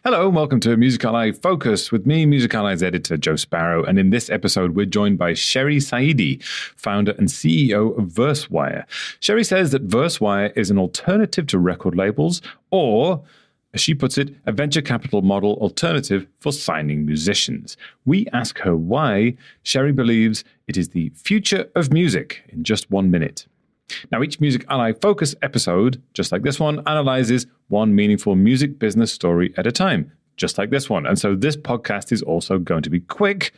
Hello and welcome to Music Ally Focus with me, Music Ally's editor, Joe Sparrow. And in this episode, we're joined by Sherry Saeedi, founder and CEO of Verswire. Sherry says that Verswire is an alternative to record labels, or, as she puts it, a venture capital model alternative for signing musicians. We ask her why Sherry believes it is the future of music in just 1 minute. Now, each Music Ally Focus episode, just like this one, analyzes one meaningful music business story at a time, just like this one. And so this podcast is also going to be quick.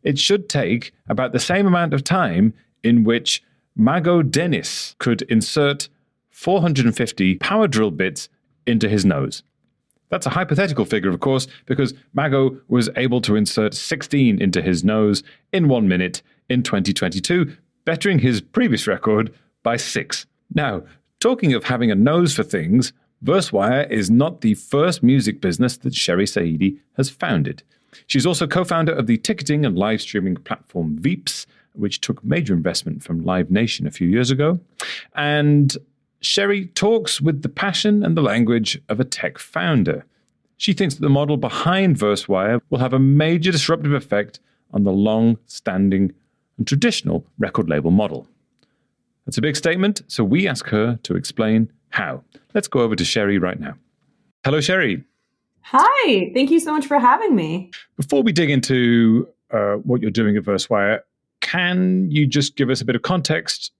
It should take about the same amount of time in which Mago Dennis could insert 450 power drill bits into his nose. That's a hypothetical figure, of course, because Mago was able to insert 16 into his nose in 1 minute in 2022, bettering his previous record by 6. Now, talking of having a nose for things, Verswire is not the first music business that Sherry Saeedi has founded. She's also co-founder of the ticketing and live streaming platform Veeps, which took major investment from Live Nation a few years ago. And Sherry talks with the passion and the language of a tech founder. She thinks that the model behind Verswire will have a major disruptive effect on the long-standing and traditional record label model. That's a big statement, so we ask her to explain how. Let's go over to Sherry right now. Hello, Sherry. Hi, thank you so much for having me. Before we dig into what you're doing at Verswire, can you just give us a bit of context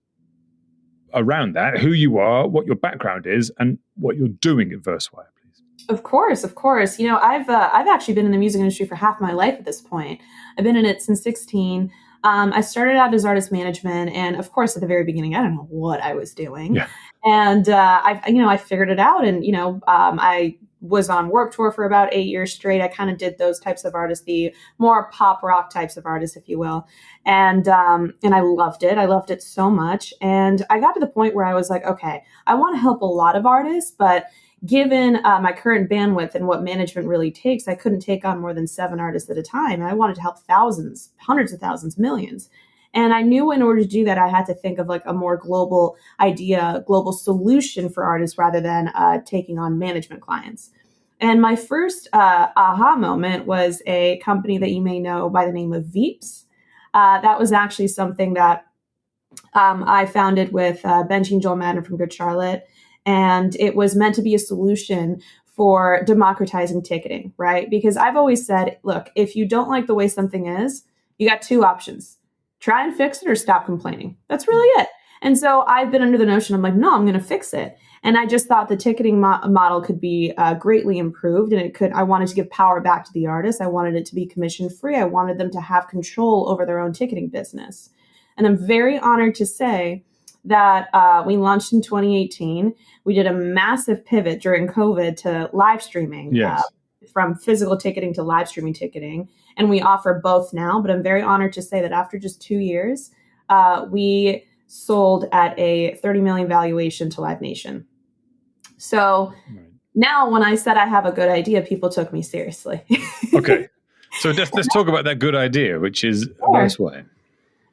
around that, who you are, what your background is, and what you're doing at Verswire, please? Of course. You know, I've actually been in the music industry for half my life at this point. I've been in it since 16. I started out as artist management, and of course, at the very beginning, I don't know what I was doing. Yeah. And I figured it out, and I was on Warped Tour for about 8 years straight. I kind of did those types of artists, the more pop rock types of artists, if you will, and I loved it. I loved it so much, and I got to the point where I was like, okay, I want to help a lot of artists, but given my current bandwidth and what management really takes, I couldn't take on more than 7 artists at a time. And I wanted to help thousands, hundreds of thousands, millions. And I knew in order to do that, I had to think of like a more global idea, global solution for artists rather than taking on management clients. And my first aha moment was a company that you may know by the name of Veeps. That was actually something that I founded with Benji and Joel Madden from Good Charlotte. And it was meant to be a solution for democratizing ticketing, right? Because I've always said, look, if you don't like the way something is, you got 2 options. Try and fix it or stop complaining. That's really it. And so I've been under the notion, I'm like, no, I'm going to fix it. And I just thought the ticketing model could be greatly improved, and I wanted to give power back to the artist. I wanted it to be commission free. I wanted them to have control over their own ticketing business. And I'm very honored to say that we launched in 2018. We did a massive pivot during COVID to live streaming, yes. From physical ticketing to live streaming ticketing. And we offer both now, but I'm very honored to say that after just 2 years, we sold at a 30 million valuation to Live Nation. So Now when I said I have a good idea, people took me seriously. Okay. So let's talk about that good idea, which is Verswire.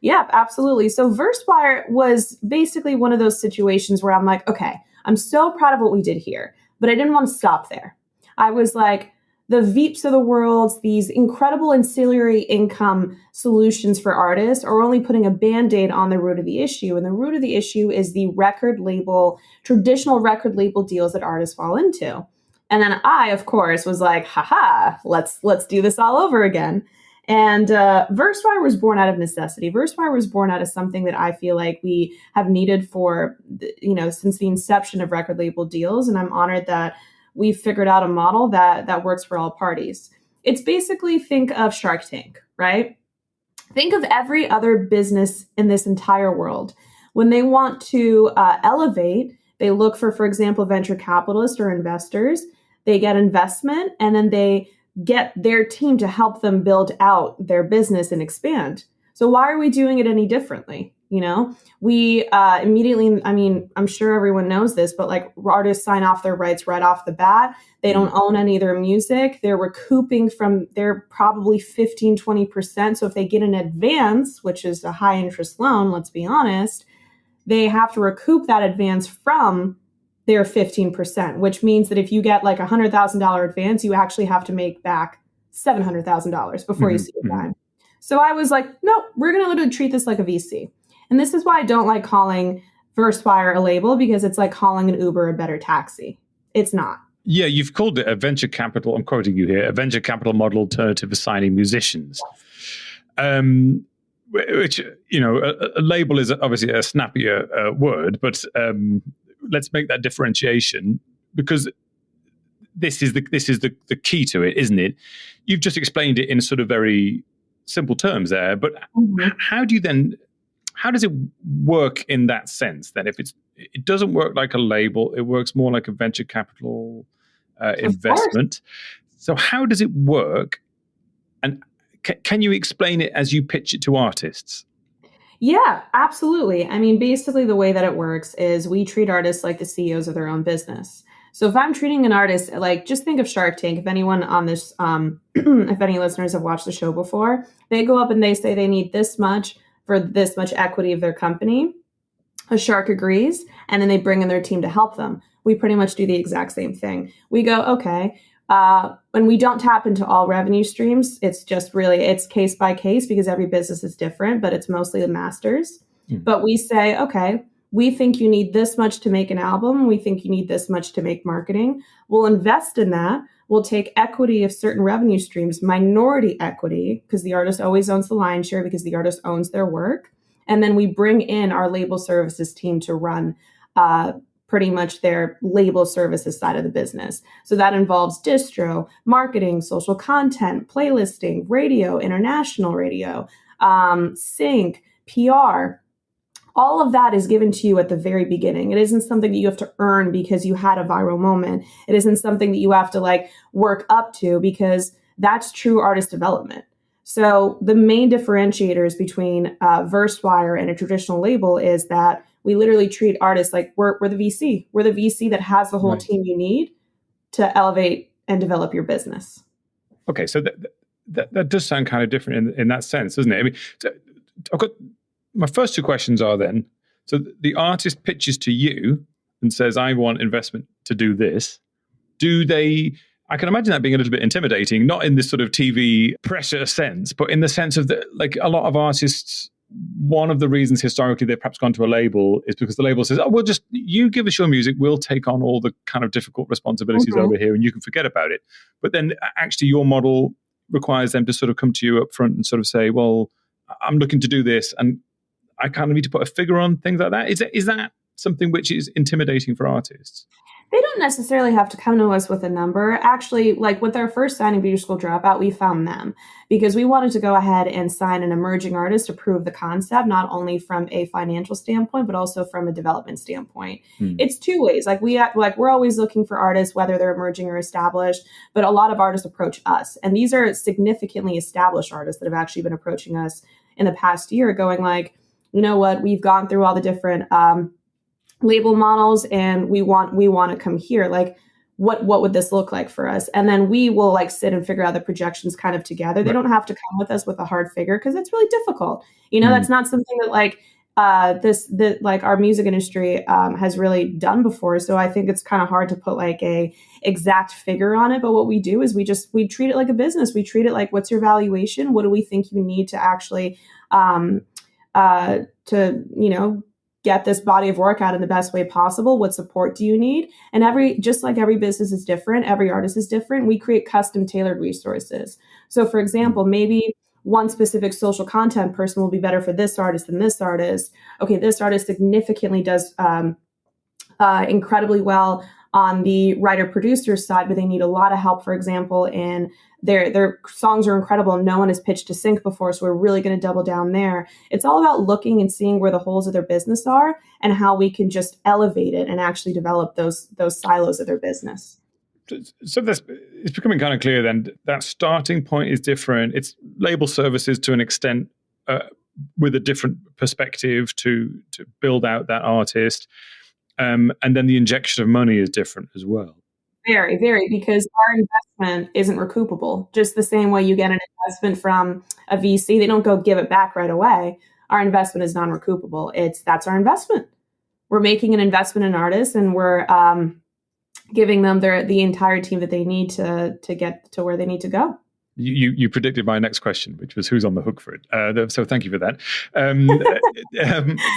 Yeah, absolutely. So Verswire was basically one of those situations where I'm like, okay, I'm so proud of what we did here, but I didn't want to stop there. I was like, the Veeps of the world, these incredible ancillary income solutions for artists are only putting a Band-Aid on the root of the issue. And the root of the issue is the traditional record label deals that artists fall into. And then I, of course, was like, haha, let's do this all over again. And Verswire was born out of necessity. Verswire was born out of something that I feel like we have needed for, since the inception of record label deals. And I'm honored that we've figured out a model that works for all parties. It's basically, think of Shark Tank, right? Think of every other business in this entire world. When they want to elevate, they look for example, venture capitalists or investors. They get investment, and then they get their team to help them build out their business and expand. So why are we doing it any differently? We immediately, I'm sure everyone knows this, but like artists sign off their rights right off the bat. They don't own any of their music. They're recouping from their probably 15, 20%. So if they get an advance, which is a high interest loan, let's be honest, they have to recoup that advance from they're 15%, which means that if you get like $100,000 advance, you actually have to make back $700,000 before you see a dime. So I was like, no, we're going to literally treat this like a VC. And this is why I don't like calling Verswire a label, because it's like calling an Uber a better taxi. It's not. Yeah, you've called it a venture capital, I'm quoting you here, a venture capital model alternative for signing musicians. Which, you know, a label is obviously a snappier word, but let's make that differentiation, because this is the key to it, isn't it? You've just explained it in sort of very simple terms there, but how does it work in that sense? That if it doesn't work like a label, it works more like a venture capital investment. So how does it work? And can you explain it as you pitch it to artists? Yeah, absolutely. I mean, basically the way that it works is we treat artists like the CEOs of their own business. So if I'm treating an artist, like, just think of Shark Tank. If anyone on this, if any listeners have watched the show before, they go up and they say they need this much for this much equity of their company. A shark agrees, and then they bring in their team to help them. We pretty much do the exact same thing. We go, okay, and we don't tap into all revenue streams. It's just really, it's case by case, because every business is different, but it's mostly the masters. But we say, okay, we think you need this much to make an album. We think you need this much to make marketing. We'll invest in that. We'll take equity of certain revenue streams, minority equity, because the artist always owns the lion's share, because the artist owns their work. And then we bring in our label services team to run pretty much their label services side of the business. So that involves distro, marketing, social content, playlisting, radio, international radio, sync, PR. All of that is given to you at the very beginning. It isn't something that you have to earn because you had a viral moment. It isn't something that you have to like work up to, because that's true artist development. So the main differentiators between Verswire and a traditional label is that we literally treat artists like we're the VC. We're the VC that has the whole team you need to elevate and develop your business. Okay, so that does sound kind of different in that sense, doesn't it? I mean, I've got my first two questions are then, so the artist pitches to you and says, I want investment to do this. I can imagine that being a little bit intimidating, not in this sort of TV pressure sense, but in the sense of like a lot of artists, one of the reasons historically they've perhaps gone to a label is because the label says, oh, well, just you give us your music, we'll take on all the kind of difficult responsibilities over here and you can forget about it. But then actually your model requires them to sort of come to you up front and sort of say, well, I'm looking to do this and I kind of need to put a figure on things like that. Is that something which is intimidating for artists? They don't necessarily have to come to us with a number. Actually, like with our first signing Beauty School Dropout, we found them because we wanted to go ahead and sign an emerging artist to prove the concept, not only from a financial standpoint, but also from a development standpoint. It's two ways. We're always looking for artists, whether they're emerging or established, but a lot of artists approach us. And these are significantly established artists that have actually been approaching us in the past year going like, you know what, we've gone through all the different label models and we want to come here. Like, what would this look like for us? And then we will like sit and figure out the projections kind of together. Right. They don't have to come with us with a hard figure because it's really difficult. You know, that's not something that like like our music industry has really done before. So I think it's kind of hard to put like a exact figure on it. But what we do is we treat it like a business. We treat it like, what's your valuation? What do we think you need to actually get this body of work out in the best way possible? What support do you need? And just like every business is different, every artist is different, we create custom tailored resources. So for example, maybe one specific social content person will be better for this artist than this artist. Okay, this artist significantly does incredibly well on the writer-producer side, but they need a lot of help, for example, in their songs are incredible. No one has pitched to sync before, so we're really going to double down there. It's all about looking and seeing where the holes of their business are and how we can just elevate it and actually develop those silos of their business. So it's becoming kind of clear then that starting point is different. It's label services to an extent with a different perspective to build out that artist. And then the injection of money is different as well. Very, very, because our investment isn't recoupable. Just the same way you get an investment from a VC, they don't go give it back right away. Our investment is non-recoupable. That's our investment. we're making an investment in artists, and we're giving them the entire team that they need to get to where they need to go. You predicted my next question, which was who's on the hook for it. So thank you for that.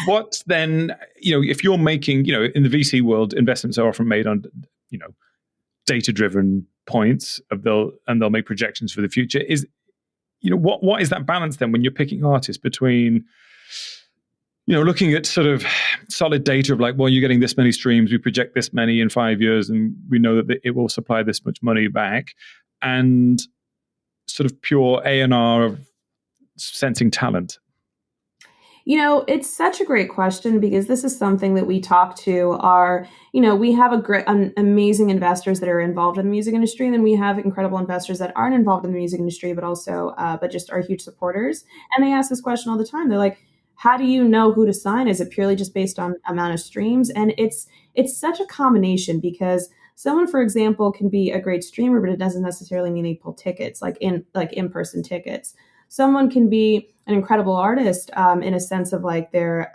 What then, if you're making, in the VC world, investments are often made on, data-driven points they'll make projections for the future. What is that balance then when you're picking artists between, looking at sort of solid data of like, well, you're getting this many streams, we project this many in 5 years, and we know that it will supply this much money back, and sort of pure A&R of sensing talent? It's such a great question, because this is something that we talk to we have amazing investors that are involved in the music industry. And then we have incredible investors that aren't involved in the music industry, but also, but just are huge supporters. And they ask this question all the time. They're like, how do you know who to sign? Is it purely just based on amount of streams? And it's such a combination, because someone, for example, can be a great streamer, but it doesn't necessarily mean they pull tickets, like in-person tickets. Someone can be an incredible artist in a sense of like their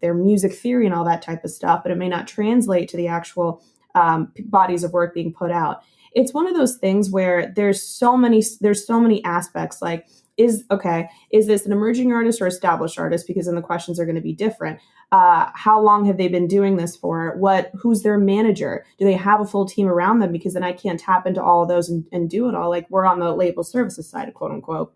music theory and all that type of stuff, but it may not translate to the actual bodies of work being put out. It's one of those things where there's so many aspects. Like, is this an emerging artist or established artist? Because then the questions are going to be different. How long have they been doing this for? Who's their manager? Do they have a full team around them? Because then I can't tap into all of those and do it all. Like, we're on the label services side, quote unquote.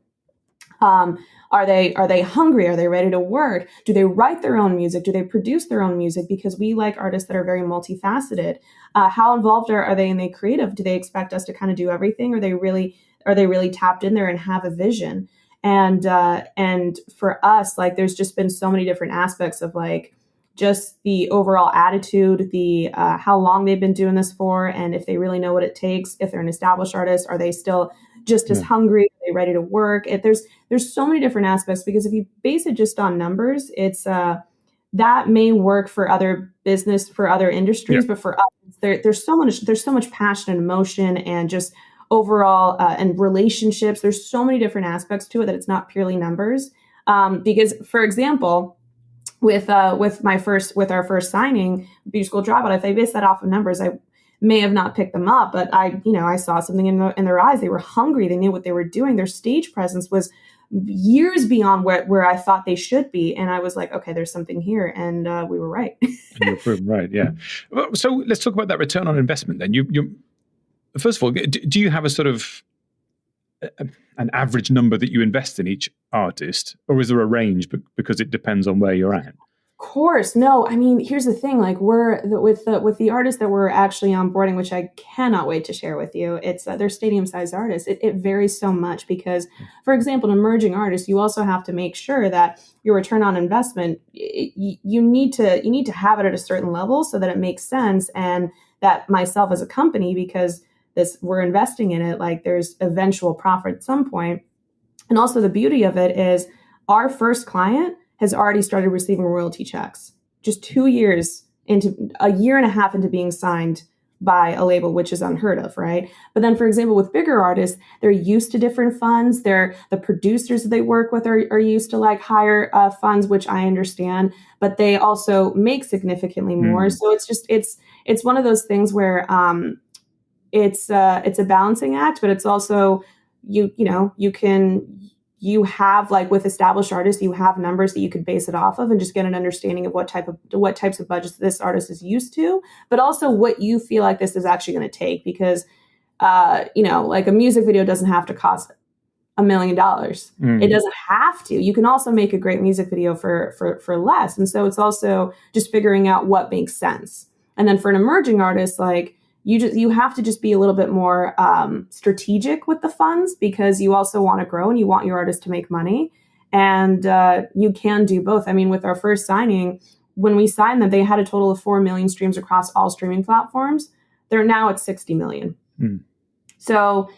Are they hungry? Are they ready to work? Do they write their own music? Do they produce their own music? Because we like artists that are very multifaceted. How involved are they in the creative? Do they expect us to kind of do everything? Are they really tapped in there and have a vision? And for us, like, there's just been so many different aspects of like just the overall attitude, the how long they've been doing this for, and if they really know what it takes. If they're an established artist, are they still just as hungry? Are they ready to work? There's so many different aspects, because if you base it just on numbers, it's that may work for other business, for other industries, but for us, there's so much passion and emotion and just overall and relationships. There's so many different aspects to it that it's not purely numbers. Because, for example, with our first signing, Beauty School Dropout, if I base that off of numbers, I may have not picked them up, but I saw something in their eyes. They were hungry. They knew what they were doing. Their stage presence was years beyond where I thought they should be. And I was like, okay, there's something here. And we were right. And you're proven right. Yeah. Well, so let's talk about that return on investment then. You first of all, do you have a sort of an average number that you invest in each artist, or is there a range because it depends on where you're at? Of course. No, I mean, here's the thing, like with the artists that we're actually onboarding, which I cannot wait to share with you, it's they're stadium sized artists. It varies so much because, for example, an emerging artist, you also have to make sure that your return on investment, you need to have it at a certain level so that it makes sense. And that myself as a company, because we're investing in it, like there's eventual profit at some point. And also the beauty of it is our first client has already started receiving royalty checks just 2 years into a year and a half into being signed by a label, which is unheard of, right? But then, for example, with bigger artists, they're used to different funds. The producers that they work with are used to like higher funds, which I understand, but they also make significantly more. So it's one of those things where it's a balancing act, but it's also you have, like with established artists, you have numbers that you could base it off of and just get an understanding of what types of budgets this artist is used to, but also what you feel like this is actually going to take, because like a music video doesn't have to cost $1 million. It doesn't have to. You can also make a great music video for less. And so it's also just figuring out what makes sense. And then for an emerging artist, like you have to just be a little bit more strategic with the funds, because you also want to grow and you want your artist to make money. And you can do both. I mean, with our first signing, when we signed them, they had a total of 4 million streams across all streaming platforms. They're now at 60 million. So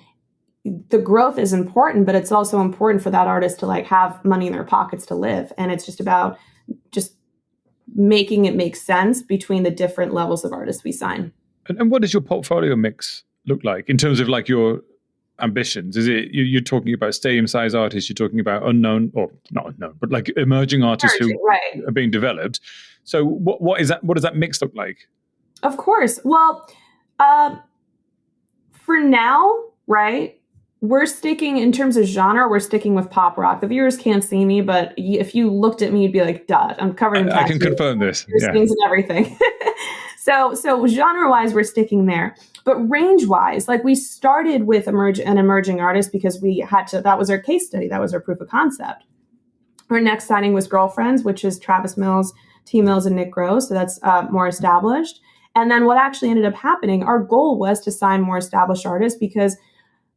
the growth is important, but it's also important for that artist to like have money in their pockets to live. And it's just about just making it make sense between the different levels of artists we sign. And what does your portfolio mix look like in terms of like your ambitions? Is it you're talking about stadium size artists? You're talking about unknown, or not unknown, but like emerging artists who are being developed. So what is that? What does that mix look like? Of course. Well, for now, right, we're sticking, in terms of genre, we're sticking with pop rock. The viewers can't see me, but if you looked at me, you'd be like, duh, I'm covered in tattoos. I can confirm this. Things and everything. So genre-wise, we're sticking there. But range-wise, like we started with an emerging artist because we had to, that was our case study. That was our proof of concept. Our next signing was Girlfriends, which is Travis Mills, T. Mills, and Nick Gross. So that's more established. And then what actually ended up happening, our goal was to sign more established artists because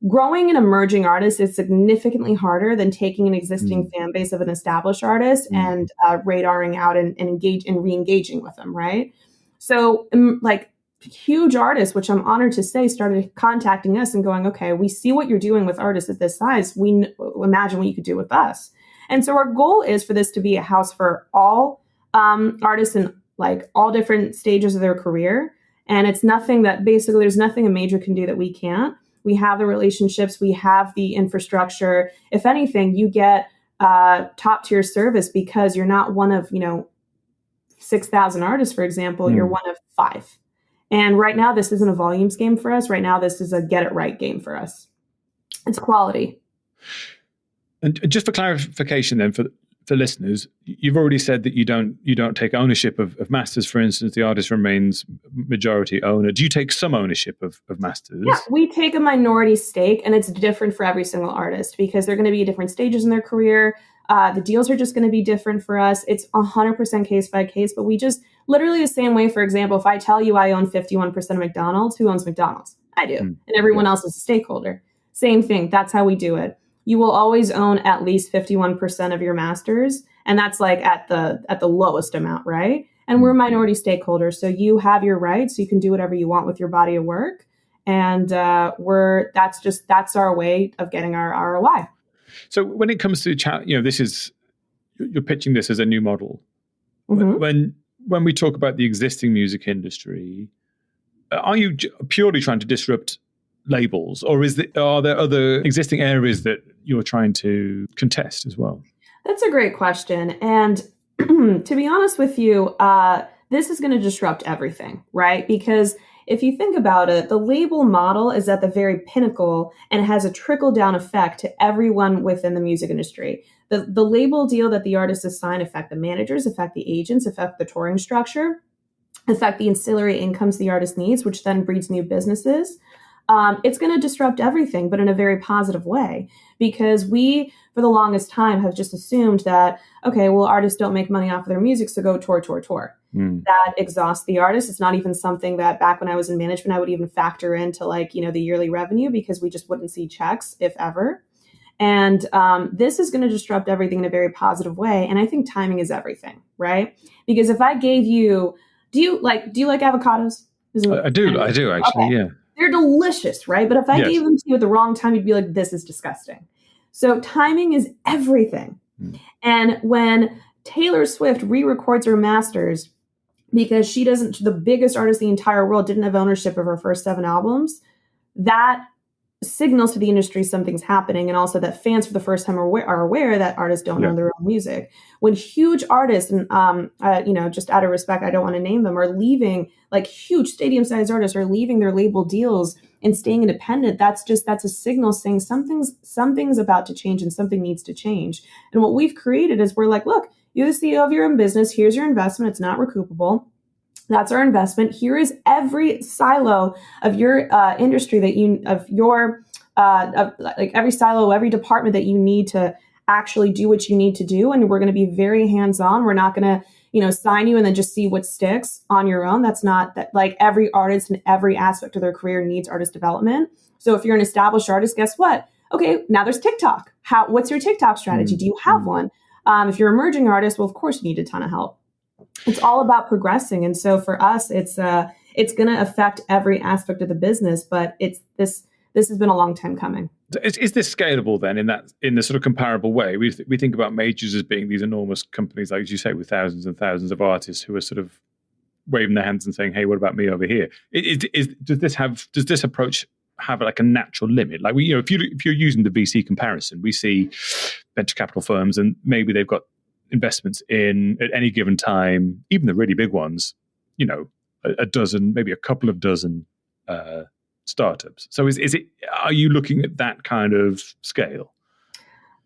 growing an emerging artist is significantly harder than taking an existing fan base of an established artist and radaring out and re-engaging with them, right? So like huge artists, which I'm honored to say, started contacting us and going, okay, we see what you're doing with artists at this size. We imagine what you could do with us. And so our goal is for this to be a house for all artists in like all different stages of their career. And it's nothing that basically there's nothing a major can do that we can't. We have the relationships, we have the infrastructure. If anything, you get top tier service because you're not one of, 6,000 artists, for example, you're one of 5. And right now, this isn't a volumes game for us. Right now, this is a get it right game for us. It's quality. And just for clarification then, for listeners, you've already said that you don't take ownership of masters. For instance, the artist remains majority owner. Do you take some ownership of masters? Yeah, we take a minority stake, and it's different for every single artist because they're going to be at different stages in their career. The deals are just going to be different for us. It's 100% case by case, but we just literally the same way. For example, if I tell you I own 51% of McDonald's, who owns McDonald's? I do. And everyone else is a stakeholder. Same thing. That's how we do it. You will always own at least 51% of your masters. And that's like at the lowest amount, right? And we're minority stakeholders. So you have your rights. So you can do whatever you want with your body of work. And that's our way of getting our ROI. So when it comes to you're pitching this as a new model. When we talk about the existing music industry, are you purely trying to disrupt labels, or are there other existing areas that you're trying to contest as well? That's a great question. And to be honest with you, this is going to disrupt everything, right? Because if you think about it, the label model is at the very pinnacle and has a trickle-down effect to everyone within the music industry. The label deal that the artists assign affect the managers, affect the agents, affect the touring structure, affect the ancillary incomes the artist needs, which then breeds new businesses. It's going to disrupt everything, but in a very positive way, because we, for the longest time, have just assumed that, okay, well, artists don't make money off of their music, so go tour. That exhausts the artist. It's not even something that back when I was in management, I would even factor into the yearly revenue, because we just wouldn't see checks, if ever. And this is going to disrupt everything in a very positive way. And I think timing is everything, right? Because if I gave you, do you like avocados? I do actually, okay. Yeah. They're delicious, right? But if I gave them to you at the wrong time, you'd be like, this is disgusting. So timing is everything. And when Taylor Swift re-records her masters, because the biggest artist in the entire world didn't have ownership of her first 7 albums, that signals to the industry something's happening, and also that fans for the first time are aware that artists don't own their own music. When huge artists, and just out of respect, I don't want to name them, are leaving, like huge stadium-sized artists are leaving their label deals and staying independent, that's a signal saying something's about to change and something needs to change. And what we've created is we're like, look, you're the CEO of your own business. Here's your investment. It's not recoupable. That's our investment. Here is every silo of your industry every silo, every department that you need to actually do what you need to do. And we're going to be very hands-on. We're not going to, sign you and then just see what sticks on your own. That's not that, like, every artist in every aspect of their career needs artist development. So if you're an established artist, guess what? Okay, now there's TikTok. What's your TikTok strategy? Do you have one? If you're an emerging artist, well, of course you need a ton of help. It's all about progressing. And so for us, it's going to affect every aspect of the business, but this has been a long time coming. Is this scalable then in the sort of comparable way? We think about majors as being these enormous companies, like you say, with thousands and thousands of artists who are sort of waving their hands and saying, hey, what about me over here? Does this approach have like a natural limit? Like, if you're using the VC comparison, we see venture capital firms and maybe they've got investments in at any given time, even the really big ones, a dozen, maybe a couple of dozen startups. So is it? Are you looking at that kind of scale?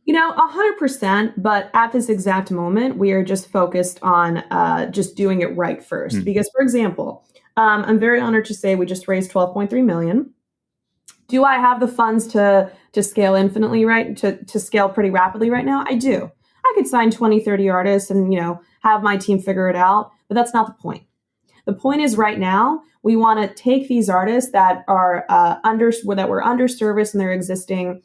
100%. But at this exact moment, we are just focused on just doing it right first. Because, for example, I'm very honored to say we just raised $12.3 million. Do I have the funds to scale infinitely, right? To scale pretty rapidly right now? I do. I could sign 20, 30 artists and, have my team figure it out. But that's not the point. The point is right now, we want to take these artists that are that were underserviced in their existing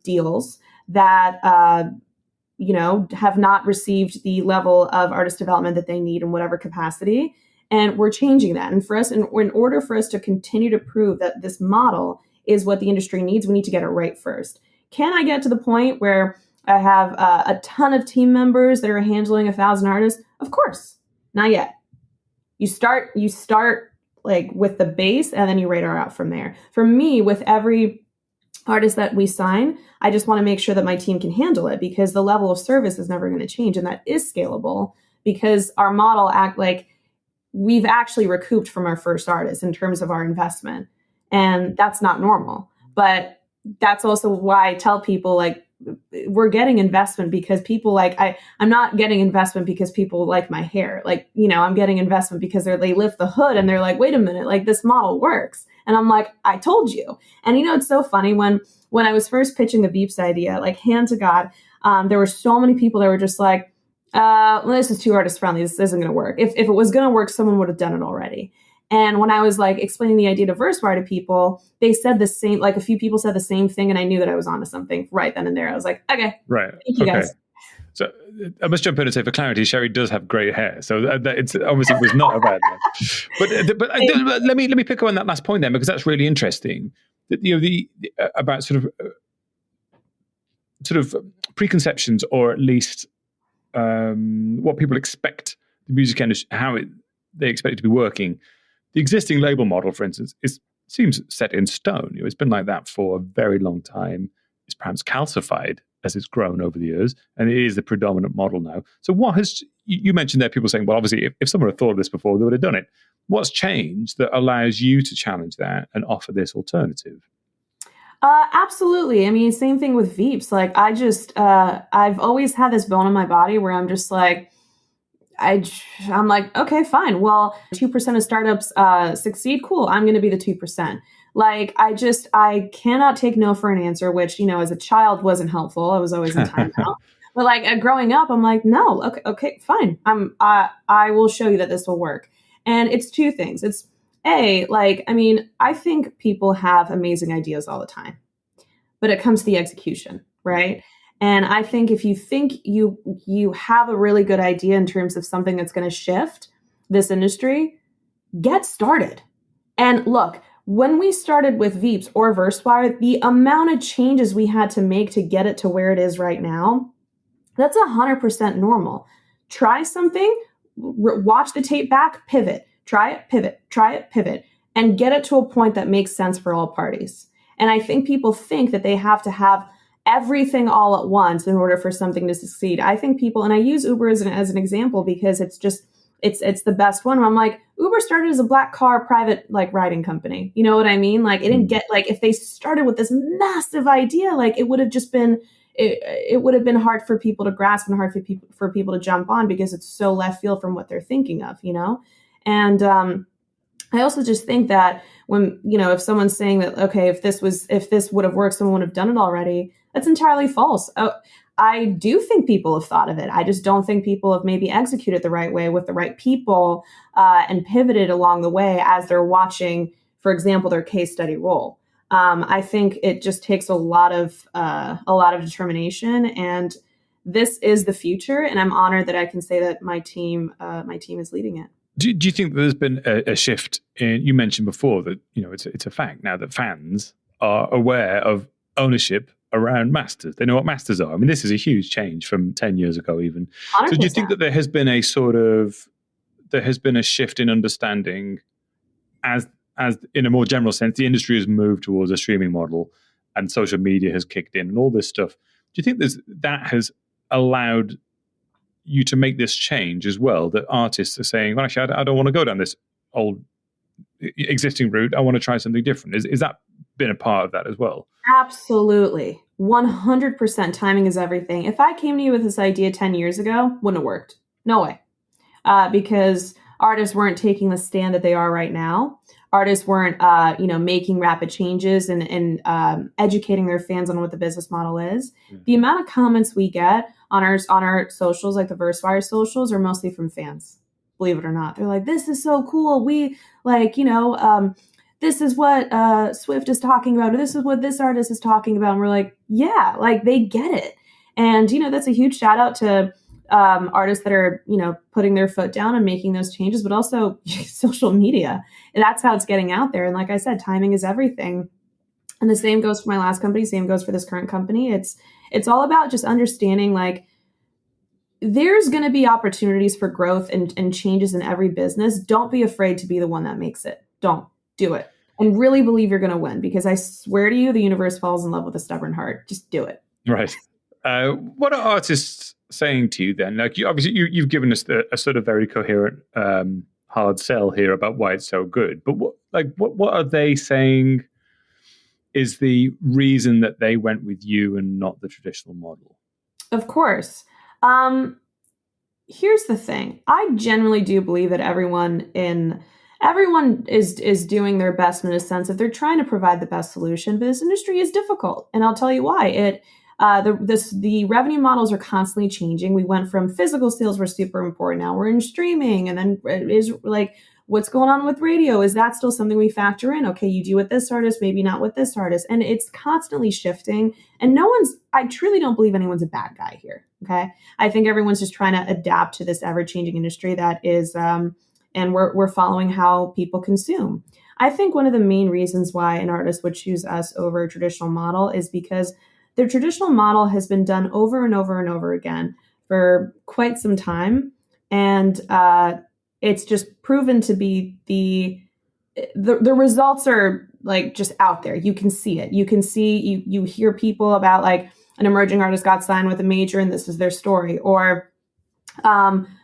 deals, that have not received the level of artist development that they need in whatever capacity, and we're changing that. And in order for us to continue to prove that this model is what the industry needs, we need to get it right first. Can I get to the point where I have a ton of team members that are handling 1,000 artists? Of course, not yet. You start like with the base, and then you radar out from there. For me, with every artist that we sign, I just want to make sure that my team can handle it, because the level of service is never going to change, and that is scalable because our model we've actually recouped from our first artist in terms of our investment, and that's not normal. But that's also why I tell people, like, we're getting investment because people I'm not getting investment because people like my hair. Like, I'm getting investment because they lift the hood and they're like, wait a minute, like this model works. And I'm like, I told you. And it's so funny when I was first pitching the Veeps idea, like, hand to God, there were so many people that were just like, well, this is too artist friendly. This isn't going to work. If it was going to work, someone would have done it already. And when I was like explaining the idea to Verswire to people, they said the same, like a few people said the same thing. And I knew that I was onto something right then and there. I was like, okay, right. Thank you guys. So I must jump in and say, for clarity, Sherry does have great hair. So it's obviously was not a bad one. But let me pick up on that last point then, because that's really interesting. About sort of preconceptions, or at least what people expect the music industry, they expect it to be working. The existing label model, for instance, seems set in stone. It's been like that for a very long time. It's perhaps calcified as it's grown over the years, and it is the predominant model now. So what you mentioned there, people saying, well, obviously, if someone had thought of this before, they would have done it. What's changed that allows you to challenge that and offer this alternative? Absolutely. I mean, same thing with Veeps. Like, I've always had this bone in my body where I'm just like, I'm like, okay, fine. Well, 2% of startups succeed. Cool. I'm going to be the 2%. Like, I cannot take no for an answer, which, as a child wasn't helpful. I was always in timeout. But like growing up, I'm like, no, okay, fine. I will show you that this will work. And it's two things. It's I think people have amazing ideas all the time, but it comes to the execution, right? And I think if you think you have a really good idea in terms of something that's going to shift this industry, get started. And look, when we started with Veeps or Verswire, the amount of changes we had to make to get it to where it is right now, that's 100% normal. Try something, watch the tape back, pivot, try it, pivot, and get it to a point that makes sense for all parties. And I think people think that they have to have everything all at once in order for something to succeed. I think people, and I use Uber as an example because it's the best one. Where I'm like, Uber started as a black car private riding company. You know what I mean? Like, it didn't get, if they started with this massive idea, it would have just been, it would have been hard for people to grasp and hard for people to jump on because it's so left field from what they're thinking of, And I also just think that when, if someone's saying that, okay, if this would have worked, someone would have done it already, that's entirely false. I do think people have thought of it. I just don't think people have maybe executed the right way with the right people and pivoted along the way as they're watching, for example, their case study roll. I think it just takes a lot of determination, and this is the future. And I'm honored that I can say that my team is leading it. Do you think there's been a shift in? You mentioned before that it's a fact now that fans are aware of ownership around masters. They know what masters are. I mean, this is a huge change from 10 years ago, even. 100%. So do you think that there has been a shift in understanding as in a more general sense, the industry has moved towards a streaming model and social media has kicked in and all this stuff? Do you think that has allowed you to make this change as well, that artists are saying, well, actually, I don't want to go down this old existing route. I want to try something different. Is that been a part of that as well? Absolutely. 100% timing is everything. If I came to you with this idea 10 years ago, wouldn't have worked. No way. Because artists weren't taking the stand that they are right now. Artists weren't, making rapid changes and educating their fans on what the business model is. Yeah. The amount of comments we get on our socials, like the Verswire socials, are mostly from fans. Believe it or not, they're like, "This is so cool. We this is what Swift is talking about, or this is what this artist is talking about." And we're like, "Yeah, like they get it." And that's a huge shout out to artists that are, putting their foot down and making those changes, but also social media. And that's how it's getting out there. And like I said, timing is everything. And the same goes for my last company, same goes for this current company. It's all about just understanding, like, there's going to be opportunities for growth and changes in every business. Don't be afraid to be the one that makes it. Don't do it. And really believe you're going to win, because I swear to you, the universe falls in love with a stubborn heart. Just do it. Right. What are artists saying to you then? Like, you've given us a sort of very coherent hard sell here about why it's so good. But what are they saying is the reason that they went with you and not the traditional model? Of course. Here's the thing. I generally do believe that everyone is doing their best in a sense if they're trying to provide the best solution. But this industry is difficult, and I'll tell you why. The revenue models are constantly changing. We went from physical sales were super important. Now we're in streaming, and then it is like, what's going on with radio? Is that still something we factor in? Okay, you do with this artist, maybe not with this artist. And it's constantly shifting. And I truly don't believe anyone's a bad guy here. Okay. I think everyone's just trying to adapt to this ever-changing industry that is, and we're following how people consume. I think one of the main reasons why an artist would choose us over a traditional model is because the traditional model has been done over and over and over again for quite some time. And, it's just proven to be the results are like just out there. You can see it. You can see, you hear people about, like, an emerging artist got signed with a major and this is their story. Or,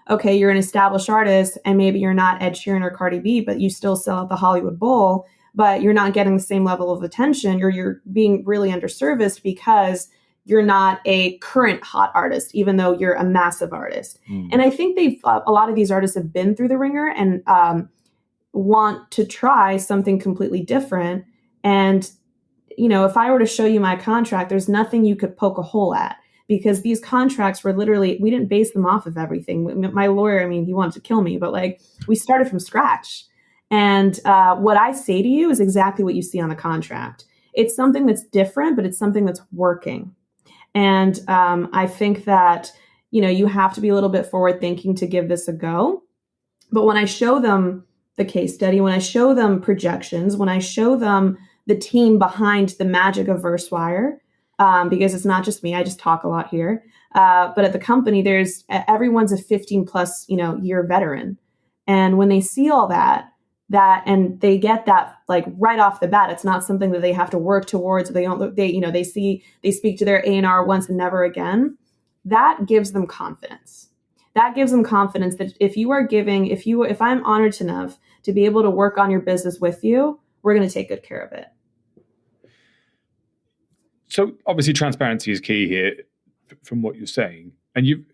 okay, you're an established artist and maybe you're not Ed Sheeran or Cardi B, but you still sell at the Hollywood Bowl, but you're not getting the same level of attention. You're being really underserviced because you're not a current hot artist, even though you're a massive artist. And I think a lot of these artists have been through the ringer and want to try something completely different. And, if I were to show you my contract, there's nothing you could poke a hole at, because these contracts were literally, we didn't base them off of everything. My lawyer, he wanted to kill me, but like, we started from scratch. And what I say to you is exactly what you see on the contract. It's something that's different, but it's something that's working. And I think that, you have to be a little bit forward thinking to give this a go. But when I show them the case study, when I show them projections, when I show them the team behind the magic of Verswire, because it's not just me, I just talk a lot here. But at the company, everyone's a 15 plus, year veteran. And when they see all that, and they get that, like, right off the bat, it's not something that they have to work towards. They speak to their A&R once and never again. That gives them confidence. That gives them confidence that if I'm honored enough to be able to work on your business with you, we're going to take good care of it. So obviously transparency is key here from what you're saying. And you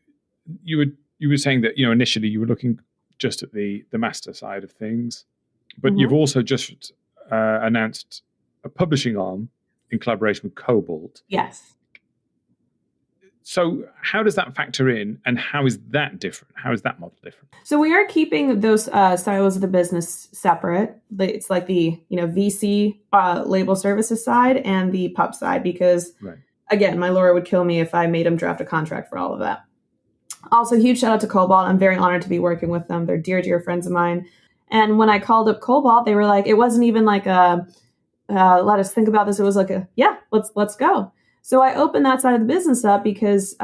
were saying that, initially you were looking just at the master side of things. But you've also just announced a publishing arm in collaboration with Kobalt. Yes. So how does that factor in, and how is that different? How is that model different? So we are keeping those silos of the business separate. It's like the VC label services side and the pub side, because, again, my lawyer would kill me if I made him draft a contract for all of that. Also, huge shout out to Kobalt. I'm very honored to be working with them. They're dear, dear friends of mine. And when I called up Kobalt, they were like, it wasn't even like let us think about this. It was like let's go. So I opened that side of the business up because,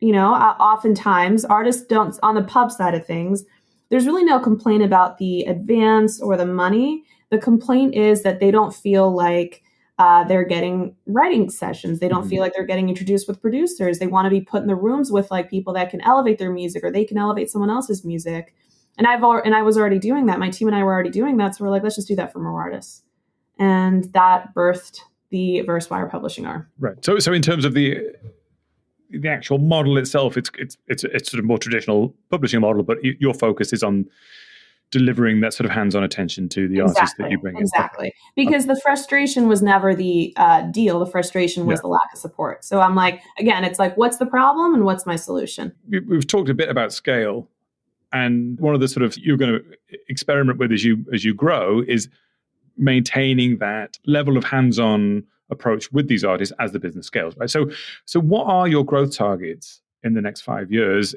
oftentimes artists don't, on the pub side of things, there's really no complaint about the advance or the money. The complaint is that they don't feel like they're getting writing sessions. They don't feel like they're getting introduced with producers. They want to be put in the rooms with like people that can elevate their music, or they can elevate someone else's music. And I was already doing that. My team and I were already doing that. So we're like, let's just do that for more artists. And that birthed the Verswire publishing arm. Right. So in terms of the actual model itself, it's sort of more traditional publishing model, but your focus is on delivering that sort of hands-on attention to the artists that you bring in. Exactly. Because the frustration was never the deal. The frustration was the lack of support. So I'm like, again, it's like, what's the problem and what's my solution? We've talked a bit about scale. And one of the sort of you're going to experiment with as you grow is maintaining that level of hands-on approach with these artists as the business scales, right? So what are your growth targets in the next 5 years?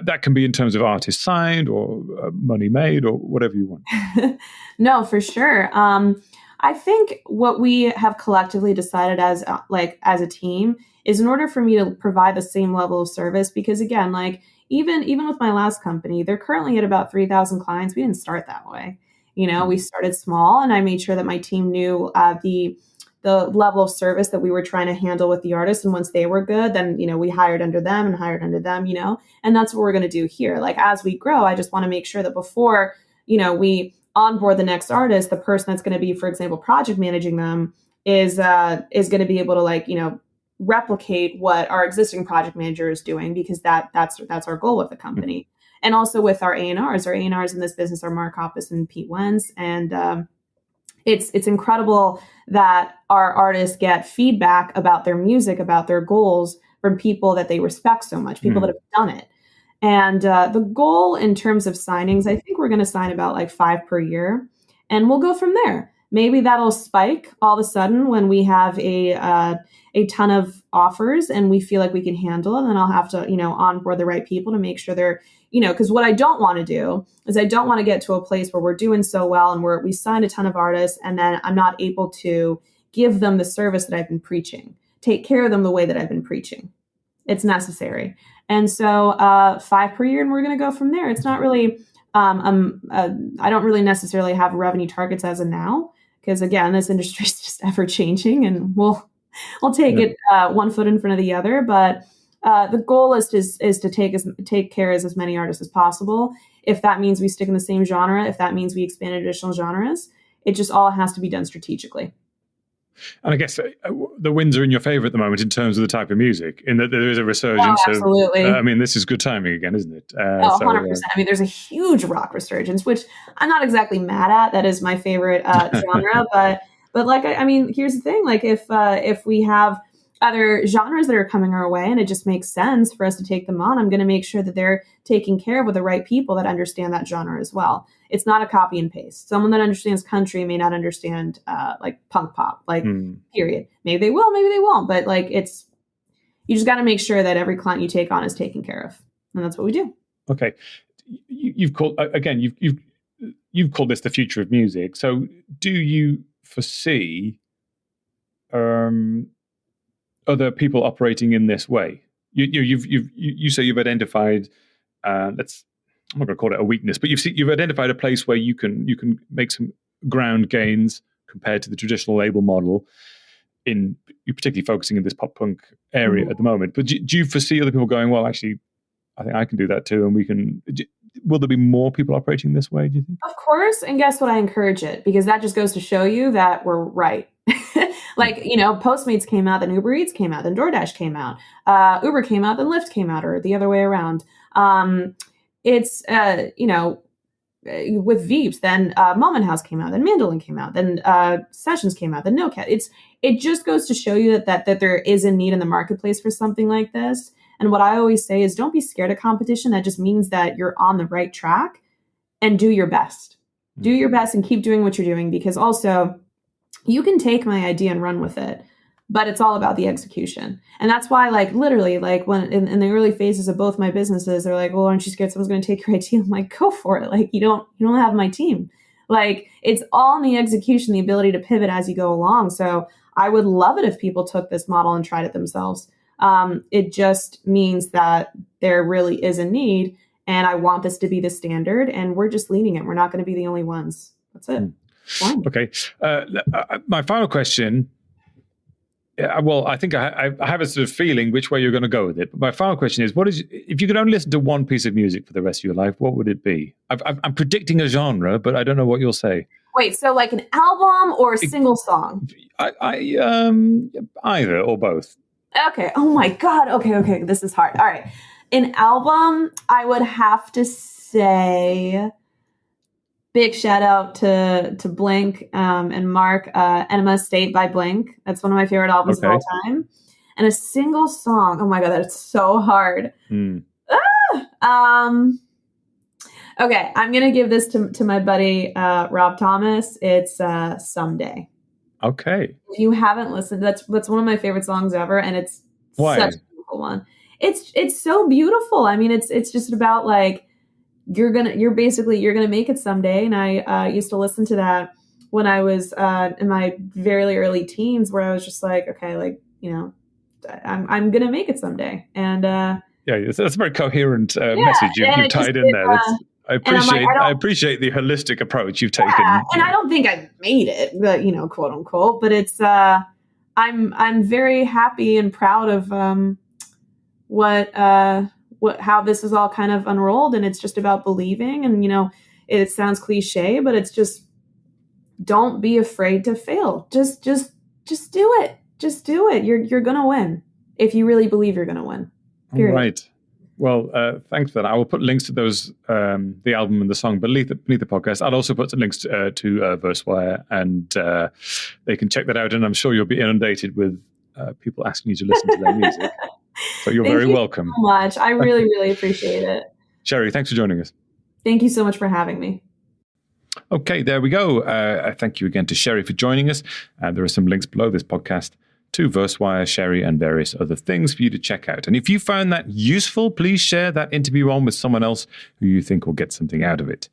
That can be in terms of artists signed or money made or whatever you want. No, for sure. I think what we have collectively decided as a team is, in order for me to provide the same level of service, because again, like even with my last company, they're currently at about 3,000 clients. We didn't start that way. We started small, and I made sure that my team knew the level of service that we were trying to handle with the artists. And once they were good, then, we hired under them, and that's what we're going to do here. Like, as we grow, I just want to make sure that before, we onboard the next artist, the person that's going to be, for example, project managing them is going to be able to replicate what our existing project manager is doing, because that's our goal with the company. And also with our A&Rs. Our A&Rs in this business are Mark Hoppus and Pete Wentz. And it's incredible that our artists get feedback about their music, about their goals from people that they respect so much, people that have done it. And the goal in terms of signings, I think we're going to sign about 5 per year. And we'll go from there. Maybe that'll spike all of a sudden when we have a ton of offers and we feel like we can handle it. And then I'll have to, onboard the right people to make sure they're, because what I don't want to do is I don't want to get to a place where we're doing so well and we signed a ton of artists and then I'm not able to give them the service that I've been preaching, take care of them the way that I've been preaching. It's necessary. And so 5 per year, and we're going to go from there. It's not really, I don't really necessarily have revenue targets as of now, because again, this industry is just ever changing, and we'll take it one foot in front of the other. But the goal is to take care of as many artists as possible. If that means we stick in the same genre, if that means we expand additional genres, it just all has to be done strategically. And I guess the winds are in your favor at the moment in terms of the type of music, in that there is a resurgence. Absolutely. This is good timing again, isn't it? 100%. There's a huge rock resurgence, which I'm not exactly mad at. That is my favorite genre. But here's the thing. If we have other genres that are coming our way and it just makes sense for us to take them on, I'm going to make sure that they're taken care of with the right people that understand that genre as well. It's not a copy and paste. Someone that understands country may not understand punk pop, period. Maybe they will, maybe they won't. But you just got to make sure that every client you take on is taken care of. And that's what we do. Okay. You've called this the future of music. So do you foresee other people operating in this way? You say you've identified I'm not going to call it a weakness, but you've identified a place where you can make some ground gains compared to the traditional label model. You're particularly focusing in this pop punk area at the moment. But do you foresee other people going, well, actually, I think I can do that too, and will there be more people operating this way, do you think? Of course, and guess what? I encourage it, because that just goes to show you that we're right. Postmates came out, then Uber Eats came out, then DoorDash came out, Uber came out, then Lyft came out, or the other way around. It's with Veeps, then Moment House came out, then Mandolin came out, then Sessions came out, then No Cat. It just goes to show you that there is a need in the marketplace for something like this. And what I always say is, don't be scared of competition. That just means that you're on the right track, and do your best. Do your best and keep doing what you're doing, because also you can take my idea and run with it, but it's all about the execution. And that's why, literally, when in the early phases of both my businesses, they're like, well, aren't you scared someone's going to take your idea? I'm like, go for it. You don't have my team. It's all in the execution, the ability to pivot as you go along. So I would love it if people took this model and tried it themselves. It just means that there really is a need, and I want this to be the standard, and we're just leading it. We're not going to be the only ones. That's it. Fine. Okay. My final question Yeah, well, I think I have a sort of feeling which way you're going to go with it. But my final question is, if you could only listen to one piece of music for the rest of your life, what would it be? I'm predicting a genre, but I don't know what you'll say. Wait, so like an album or a single song? Either or both. Okay. Oh my God. Okay. This is hard. All right. An album, I would have to say, big shout out to Blink and Mark, Enema State by Blink. That's one of my favorite albums of all time. And a single song. Oh my God, that's so hard. Okay, I'm gonna give this to my buddy Rob Thomas. It's Someday. Okay. If you haven't listened, that's one of my favorite songs ever, and it's such a beautiful one. It's so beautiful. I mean, it's just about like you're gonna make it someday. And I used to listen to that when I was in my very early teens, where I was just like, okay, like, you know, I'm gonna make it someday. And yeah, that's a very coherent message you've tied in there. I appreciate the holistic approach you've taken. And I don't think I made it, but, you know, quote unquote. But it's I'm very happy and proud of how this is all kind of unrolled, and it's just about believing. And, you know, it sounds cliche, but it's just, don't be afraid to fail. Just do it. Just do it. You're gonna win if you really believe you're gonna win. Period. Right. Well, thanks for that. I will put links to those, the album and the song beneath the podcast. I'll also put some links to Verswire, and they can check that out. And I'm sure you'll be inundated with people asking you to listen to their music. So you're very welcome. Thank you so much. I really, really appreciate it. Sherry, thanks for joining us. Thank you so much for having me. Okay, there we go. Thank you again to Sherry for joining us. There are some links below this podcast to Verswire, Sherry, and various other things for you to check out. And if you found that useful, please share that interview on with someone else who you think will get something out of it.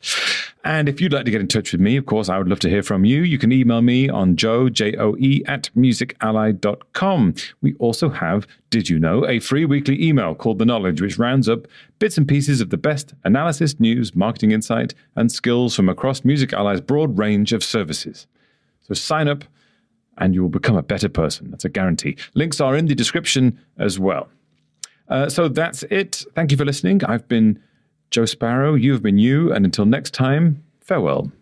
And if you'd like to get in touch with me, of course, I would love to hear from you. You can email me on joe@musically.com. We also have, did you know, a free weekly email called The Knowledge, which rounds up bits and pieces of the best analysis, news, marketing insight, and skills from across Music Ally's broad range of services. So sign up, and you will become a better person. That's a guarantee. Links are in the description as well. So that's it. Thank you for listening. I've been Joe Sparrow. You have been you. And until next time, farewell.